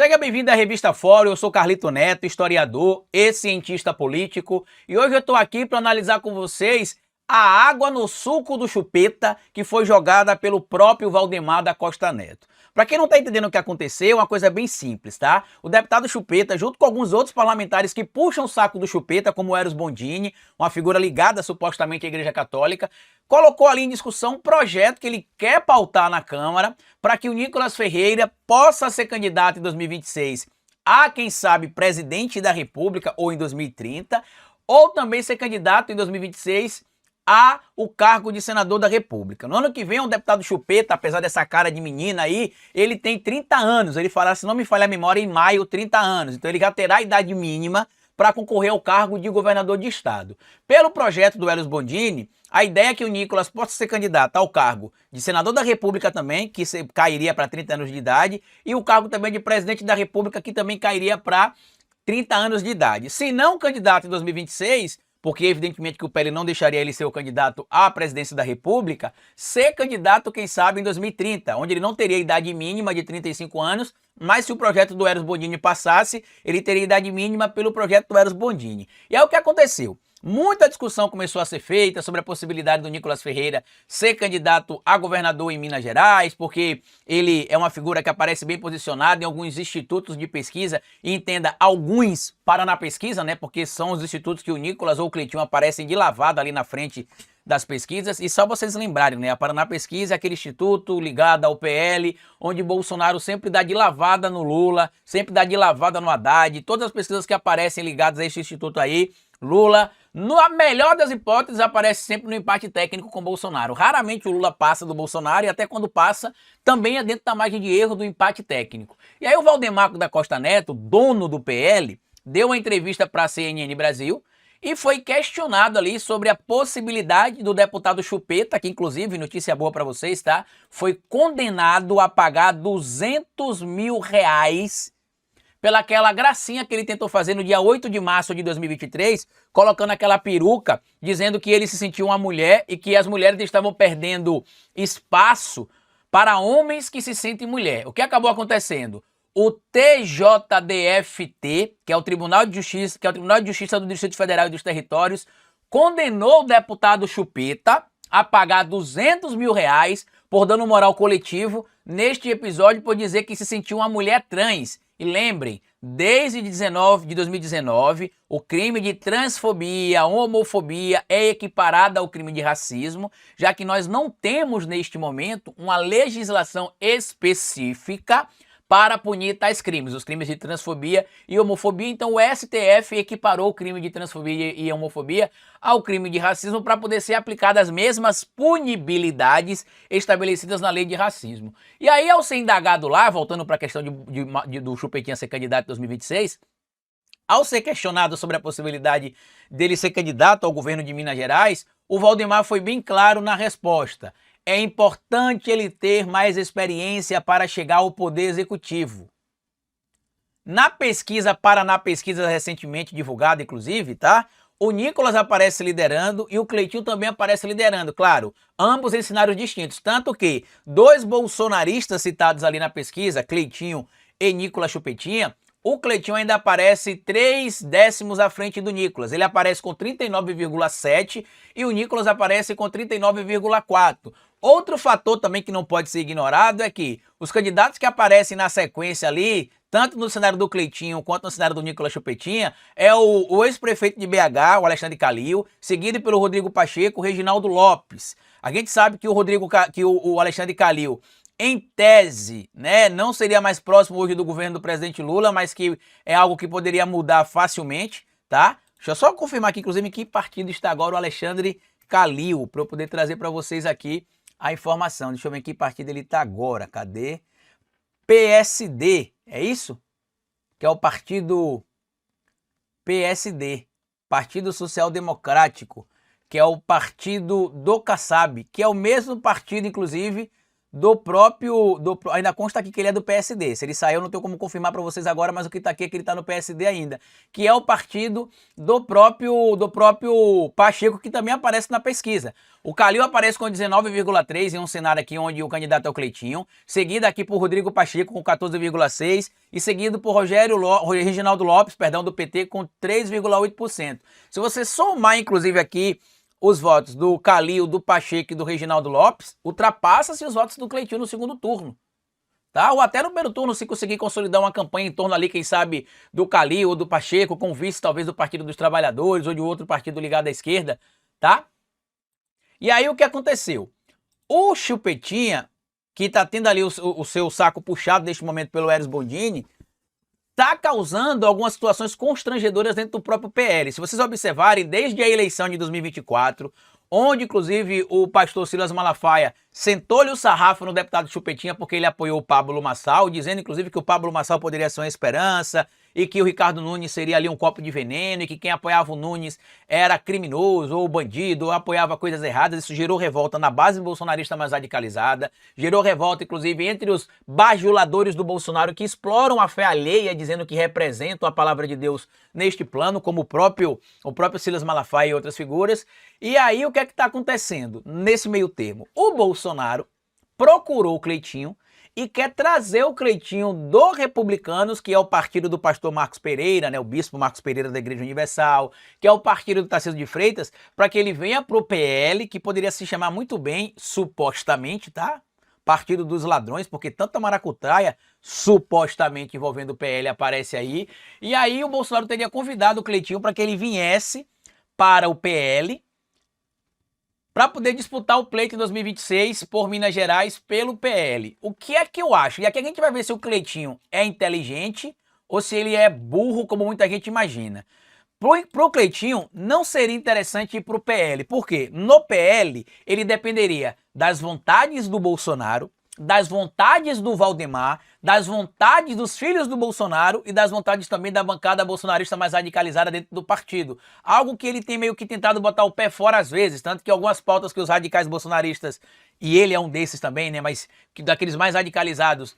Seja bem-vindo à Revista Fórum, eu sou Carlito Neto, historiador e cientista político, e hoje eu estou aqui para analisar com vocês a água no suco do chupeta que foi jogada pelo próprio Valdemar da Costa Neto. Para quem não está entendendo o que aconteceu, é uma coisa bem simples, tá? O deputado Chupeta, junto com alguns outros parlamentares que puxam o saco do Chupeta, como Eros Bondini, uma figura ligada supostamente à Igreja Católica, colocou ali em discussão um projeto que ele quer pautar na Câmara para que o Nicolas Ferreira possa ser candidato em 2026 a, quem sabe, presidente da República ou em 2030, ou também ser candidato em 2026 a o cargo de senador da República. No ano que vem, o deputado Chupeta, apesar dessa cara de menina aí, ele tem 30 anos. Ele fará, se não me falha a memória, em maio, 30 anos. Então ele já terá a idade mínima para concorrer ao cargo de governador de estado. Pelo projeto do Eros Bondini, a ideia é que o Nicolas possa ser candidato ao cargo de senador da República também, que cairia para 30 anos de idade, e o cargo também de presidente da República, que também cairia para 30 anos de idade. Se não candidato em 2026, porque evidentemente que o PL não deixaria ele ser o candidato à presidência da República, ser candidato, quem sabe, em 2030, onde ele não teria idade mínima de 35 anos, mas se o projeto do Eros Bondini passasse, ele teria idade mínima pelo projeto do Eros Bondini. E é o que aconteceu. Muita discussão começou a ser feita sobre a possibilidade do Nicolas Ferreira ser candidato a governador em Minas Gerais, porque ele é uma figura que aparece bem posicionada em alguns institutos de pesquisa, e entenda, alguns Paraná Pesquisa, né, porque são os institutos que o Nicolas ou o Cleitinho aparecem de lavada ali na frente das pesquisas. E só vocês lembrarem, né, a Paraná Pesquisa é aquele instituto ligado ao PL, onde Bolsonaro sempre dá de lavada no Lula, sempre dá de lavada no Haddad. Todas as pesquisas que aparecem ligadas a esse instituto aí, Lula, na melhor das hipóteses, aparece sempre no empate técnico com Bolsonaro. Raramente o Lula passa do Bolsonaro, e até quando passa, também é dentro da margem de erro do empate técnico. E aí o Valdemar da Costa Neto, dono do PL, deu uma entrevista para a CNN Brasil e foi questionado ali sobre a possibilidade do deputado Chupeta, que inclusive, notícia boa para vocês, tá? Foi condenado a pagar R$200 mil pelaquela gracinha que ele tentou fazer no dia 8 de março de 2023, colocando aquela peruca, dizendo que ele se sentia uma mulher e que as mulheres estavam perdendo espaço para homens que se sentem mulher. O que acabou acontecendo? O TJDFT, que é o Tribunal de Justiça do Distrito Federal e dos Territórios, condenou o deputado Chupeta a pagar R$200 mil por dano moral coletivo neste episódio, por dizer que se sentiu uma mulher trans. E lembrem, desde 2019, o crime de transfobia, homofobia é equiparado ao crime de racismo, já que nós não temos neste momento uma legislação específica para punir tais crimes, os crimes de transfobia e homofobia. Então o STF equiparou o crime de transfobia e homofobia ao crime de racismo para poder ser aplicadas as mesmas punibilidades estabelecidas na lei de racismo. E aí, ao ser indagado lá, voltando para a questão do Chupetinha ser candidato em 2026, ao ser questionado sobre a possibilidade dele ser candidato ao governo de Minas Gerais, o Valdemar foi bem claro na resposta. É importante ele ter mais experiência para chegar ao poder executivo. Na pesquisa Paraná Pesquisa, recentemente divulgada, inclusive, tá? O Nicolas aparece liderando e o Cleitinho também aparece liderando. Claro, ambos em cenários distintos. Tanto que dois bolsonaristas citados ali na pesquisa, Cleitinho e Nicolas Chupetinha, o Cleitinho ainda aparece 3 décimos à frente do Nicolas. Ele aparece com 39,7 e o Nicolas aparece com 39,4. Outro fator também que não pode ser ignorado é que os candidatos que aparecem na sequência ali, tanto no cenário do Cleitinho quanto no cenário do Nicolas Chupetinha, é o ex-prefeito de BH, o Alexandre Calil, seguido pelo Rodrigo Pacheco, o Reginaldo Lopes. A gente sabe que o Alexandre Calil, em tese, né, não seria mais próximo hoje do governo do presidente Lula, mas que é algo que poderia mudar facilmente, tá? Deixa eu só confirmar aqui, inclusive, em que partido está agora o Alexandre Calil, para eu poder trazer para vocês aqui a informação. Deixa eu ver em que partido ele está agora. Cadê? PSD, é isso? Que é o partido PSD, Partido Social Democrático, que é o partido do Kassab, que é o mesmo partido, inclusive, ainda consta aqui que ele é do PSD. Se ele saiu, eu não tenho como confirmar para vocês agora, mas o que tá aqui é que ele tá no PSD ainda, que é o partido do próprio Pacheco, que também aparece na pesquisa. O Calil aparece com 19,3 em um cenário aqui onde o candidato é o Cleitinho, seguido aqui por Rodrigo Pacheco com 14,6 e seguido por Reginaldo Lopes, perdão, do PT com 3,8%. Se você somar inclusive aqui os votos do Calil, do Pacheco e do Reginaldo Lopes, ultrapassa-se os votos do Cleitinho no segundo turno. Tá? Ou até no primeiro turno, se conseguir consolidar uma campanha em torno ali, quem sabe, do Calil ou do Pacheco, com vice talvez do Partido dos Trabalhadores ou de outro partido ligado à esquerda, tá? E aí o que aconteceu? O Chupetinha, que tá tendo ali o seu saco puxado neste momento pelo Eros Bondini, está causando algumas situações constrangedoras dentro do próprio PL. Se vocês observarem, desde a eleição de 2024, onde inclusive o pastor Silas Malafaia sentou-lhe o sarrafo no deputado Chupetinha porque ele apoiou o Pablo Marçal, dizendo inclusive que o Pablo Marçal poderia ser uma esperança e que o Ricardo Nunes seria ali um copo de veneno e que quem apoiava o Nunes era criminoso ou bandido ou apoiava coisas erradas. Isso gerou revolta na base bolsonarista mais radicalizada, gerou revolta inclusive entre os bajuladores do Bolsonaro que exploram a fé alheia dizendo que representam a palavra de Deus neste plano, como o próprio Silas Malafaia e outras figuras. E aí o que é que está acontecendo nesse meio termo? O Bolsonaro procurou o Cleitinho e quer trazer o Cleitinho do Republicanos, que é o partido do pastor Marcos Pereira, né, o bispo Marcos Pereira da Igreja Universal, que é o partido do Tarcísio de Freitas, para que ele venha pro PL, que poderia se chamar muito bem, supostamente, tá? Partido dos Ladrões, porque tanta maracutaia supostamente envolvendo o PL aparece aí. E aí o Bolsonaro teria convidado o Cleitinho para que ele viesse para o PL, para poder disputar o pleito em 2026 por Minas Gerais pelo PL. O que é que eu acho? E aqui a gente vai ver se o Cleitinho é inteligente ou se ele é burro, como muita gente imagina. Pro Cleitinho, não seria interessante ir pro PL. Por quê? No PL, ele dependeria das vontades do Bolsonaro, das vontades do Valdemar, das vontades dos filhos do Bolsonaro e das vontades também da bancada bolsonarista mais radicalizada dentro do partido. Algo que ele tem meio que tentado botar o pé fora às vezes, tanto que algumas pautas que os radicais bolsonaristas, e ele é um desses também, né, mas que daqueles mais radicalizados,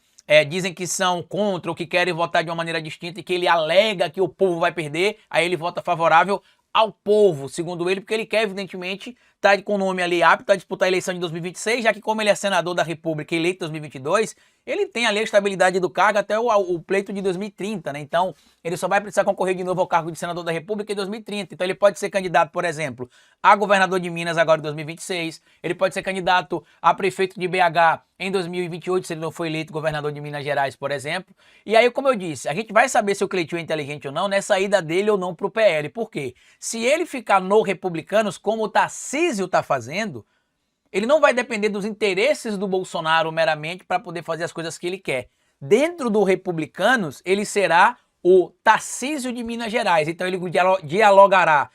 dizem que são contra ou que querem votar de uma maneira distinta e que ele alega que o povo vai perder, aí ele vota favorável ao povo, segundo ele, porque ele quer, evidentemente, estar com o nome ali apto a disputar a eleição de 2026, já que como ele é senador da República eleito em 2022, ele tem ali a estabilidade do cargo até o pleito de 2030, né? Então, ele só vai precisar concorrer de novo ao cargo de senador da República em 2030. Então, ele pode ser candidato, por exemplo, a governador de Minas agora em 2026, ele pode ser candidato a prefeito de BH em 2028, se ele não for eleito governador de Minas Gerais, por exemplo. E aí, como eu disse, a gente vai saber se o Cleitinho é inteligente ou não nessa ida dele ou não para o PL. Por quê? Se ele ficar no Republicanos, como o Tarcísio está fazendo, ele não vai depender dos interesses do Bolsonaro meramente para poder fazer as coisas que ele quer. Dentro do Republicanos, ele será o Tarcísio de Minas Gerais. Então ele dialogará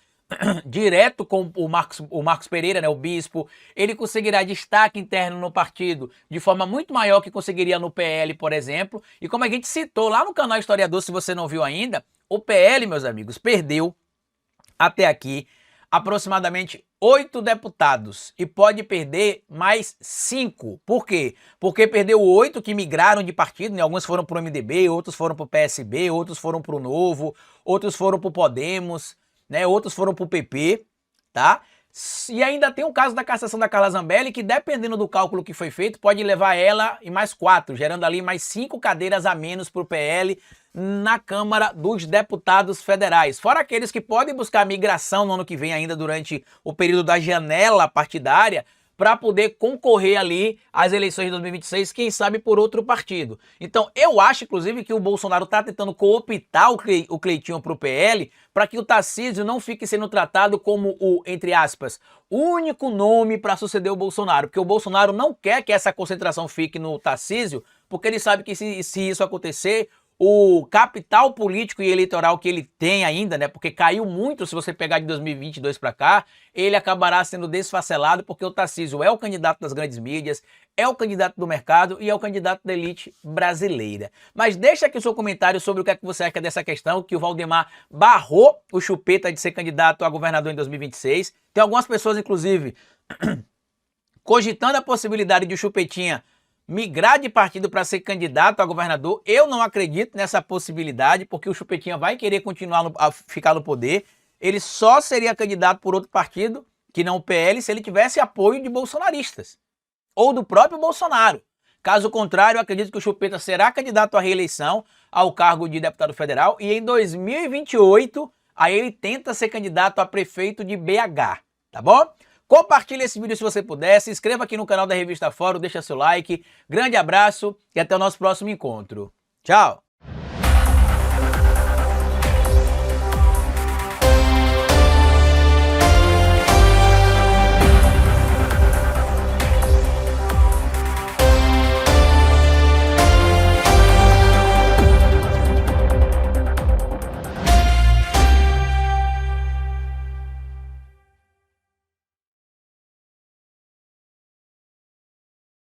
direto com o Marcos Pereira, né, o bispo. Ele conseguirá destaque interno no partido de forma muito maior que conseguiria no PL, por exemplo. E como a gente citou lá no canal Historiador, se você não viu ainda, o PL, meus amigos, perdeu até aqui aproximadamente 8 deputados e pode perder mais 5. Por quê? Porque perdeu 8 que migraram de partido, né? Alguns foram para o MDB, outros foram para o PSB, outros foram para o Novo, outros foram para o Podemos, né? Outros foram para o PP, tá? E ainda tem o caso da cassação da Carla Zambelli, que dependendo do cálculo que foi feito, pode levar ela e mais 4, gerando ali mais 5 cadeiras a menos para o PL na Câmara dos Deputados Federais. Fora aqueles que podem buscar migração no ano que vem ainda durante o período da janela partidária, para poder concorrer ali às eleições de 2026, quem sabe por outro partido. Então eu acho, inclusive, que o Bolsonaro está tentando cooptar o Cleitinho para o PL, para que o Tarcísio não fique sendo tratado como o, entre aspas, único nome para suceder o Bolsonaro, porque o Bolsonaro não quer que essa concentração fique no Tarcísio, porque ele sabe que se isso acontecer, o capital político e eleitoral que ele tem ainda, né, porque caiu muito se você pegar de 2022 para cá, ele acabará sendo desfacelado porque o Tarcísio é o candidato das grandes mídias, é o candidato do mercado e é o candidato da elite brasileira. Mas deixa aqui o seu comentário sobre o que é que você acha dessa questão, que o Valdemar barrou o Chupeta de ser candidato a governador em 2026. Tem algumas pessoas, inclusive, cogitando a possibilidade de o Chupetinha migrar de partido para ser candidato a governador. Eu não acredito nessa possibilidade, porque o Chupetinha vai querer continuar a ficar no poder. Ele só seria candidato por outro partido, que não o PL, se ele tivesse apoio de bolsonaristas ou do próprio Bolsonaro. Caso contrário, eu acredito que o Chupeta será candidato à reeleição ao cargo de deputado federal e em 2028 aí ele tenta ser candidato a prefeito de BH, tá bom? Compartilhe esse vídeo se você puder, se inscreva aqui no canal da Revista Fórum, deixa seu like, grande abraço e até o nosso próximo encontro. Tchau!